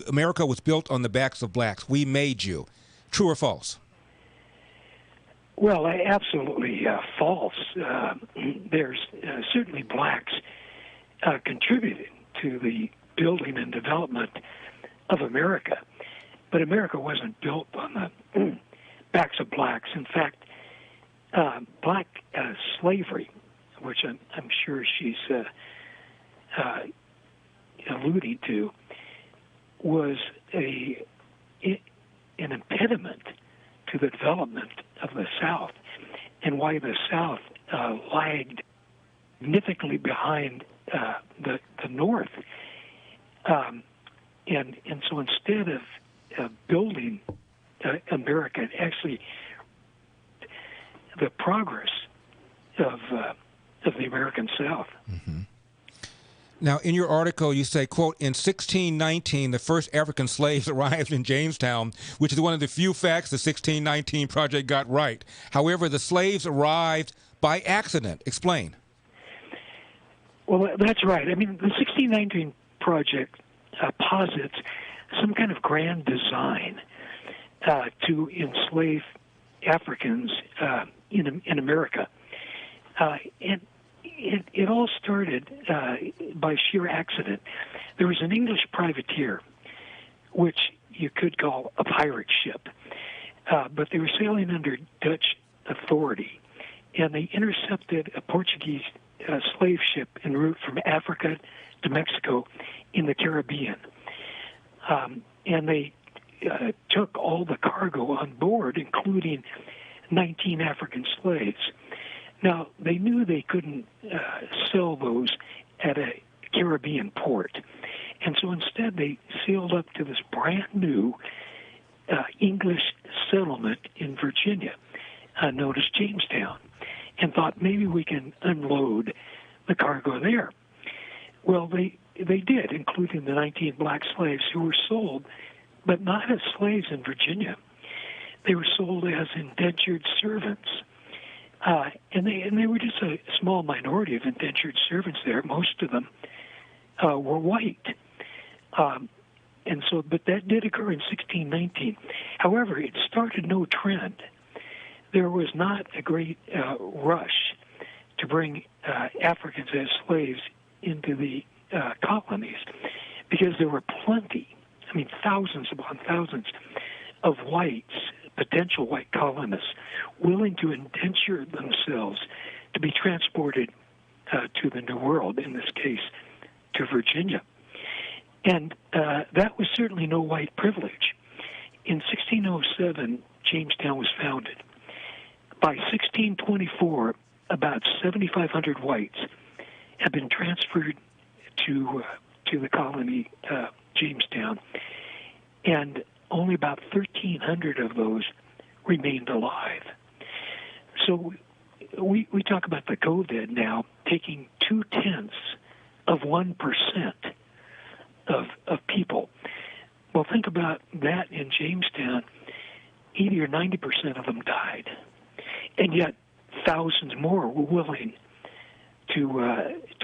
America was built on the backs of blacks. We made you. True or false? Well, absolutely false. There's certainly blacks contributed to the building and development of America, but America wasn't built on the backs of blacks. In fact, black slavery, which I'm sure she's alluding to, was an impediment to the development of the South, and why the South lagged significantly behind the North. And so instead of building America, actually the progress of the American South. Mm-hmm. Now, in your article, you say, quote, in 1619, the first African slaves arrived in Jamestown, which is one of the few facts the 1619 Project got right. However, the slaves arrived by accident. Explain. Well, that's right. I mean, the 1619 Project posits some kind of grand design to enslave Africans in America. And it all started by sheer accident. There was an English privateer, which you could call a pirate ship, but they were sailing under Dutch authority, and they intercepted a Portuguese slave ship en route from Africa to Mexico in the Caribbean. And they took all the cargo on board, including 19 African slaves. Now, they knew they couldn't sell those at a Caribbean port, and so instead they sailed up to this brand new English settlement in Virginia, known as Jamestown, and thought maybe we can unload the cargo there. Well, they did, including the 19 black slaves who were sold, but not as slaves in Virginia. They were sold as indentured servants. And they were just a small minority of indentured servants there. Most of them were white. And so, but that did occur in 1619. However, it started no trend. There was not a great rush to bring Africans as slaves into the colonies, because there were plenty, I mean thousands upon thousands of whites, potential white colonists, willing to indenture themselves to be transported to the New World, in this case to Virginia. And that was certainly no white privilege. In 1607, Jamestown was founded. By 1624, about 7,500 whites had been transferred to the colony Jamestown, and only about 1,300 of those remained alive. So we talk about the COVID now taking 0.2% of people. Well, think about that in Jamestown. 80 or 90% of them died, and yet thousands more were willing to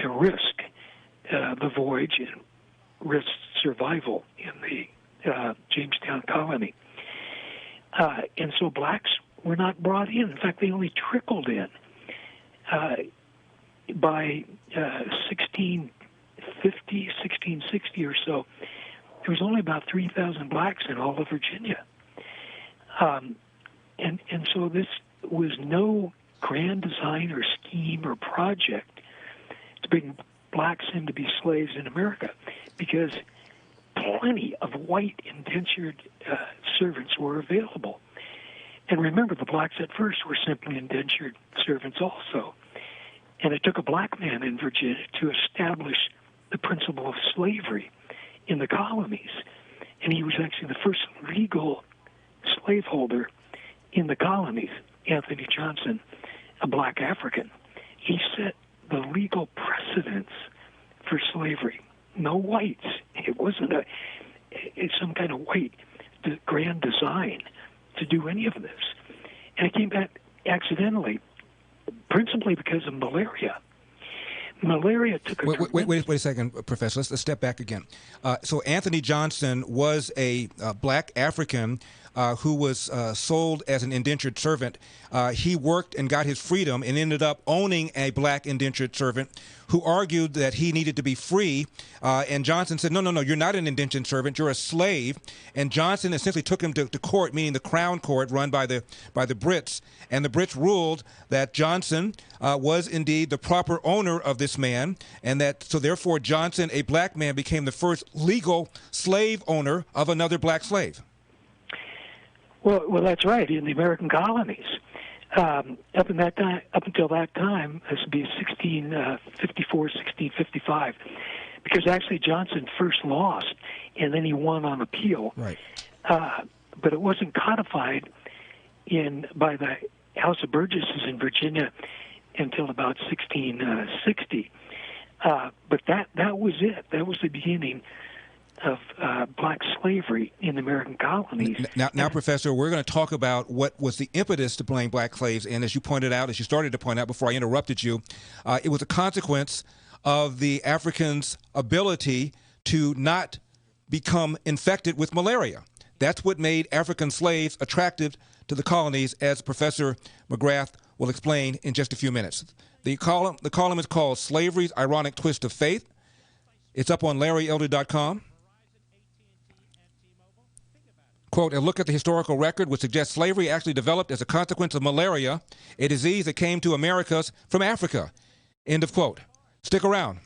risk the voyage and risk survival in the Jamestown colony. And so blacks were not brought in. In fact, they only trickled in. By 1650, 1660 or so, there was only about 3,000 blacks in all of Virginia. And so this was no grand design or scheme or project to bring blacks in to be slaves in America, because plenty of white indentured servants were available. And remember, the blacks at first were simply indentured servants also. And it took a black man in Virginia to establish the principle of slavery in the colonies. And he was actually the first legal slaveholder in the colonies, Anthony Johnson, a black African. He set the legal precedence for slavery. No whites. It wasn't it's some kind of white grand design to do any of this. And it came back accidentally, principally because of malaria. malaria took a wait a second, Professor. Let's step back again. So Anthony Johnson was a black African who was sold as an indentured servant. He worked and got his freedom and ended up owning a black indentured servant who argued that he needed to be free. And Johnson said, no, you're not an indentured servant, you're a slave. And Johnson essentially took him to court, meaning the Crown Court run by the Brits. And the Brits ruled that Johnson was indeed the proper owner of this man, and that so therefore Johnson, a black man, became the first legal slave owner of another black slave. Well, that's right. In the American colonies, up until that time, this would be 1654, 1655, because actually Johnson first lost, and then he won on appeal. Right. But it wasn't codified by the House of Burgesses in Virginia until about 1660. But that was it. That was the beginning of black slavery in the American colonies. Now, Professor, we're going to talk about what was the impetus to blame black slaves. And as you pointed out, as you started to point out before I interrupted you, it was a consequence of the Africans' ability to not become infected with malaria. That's what made African slaves attractive to the colonies, as Professor McGrath will explain in just a few minutes. The column is called Slavery's Ironic Twist of Faith. It's up on LarryElder.com. Quote, a look at the historical record would suggest slavery actually developed as a consequence of malaria, a disease that came to Americas from Africa. End of quote. Stick around.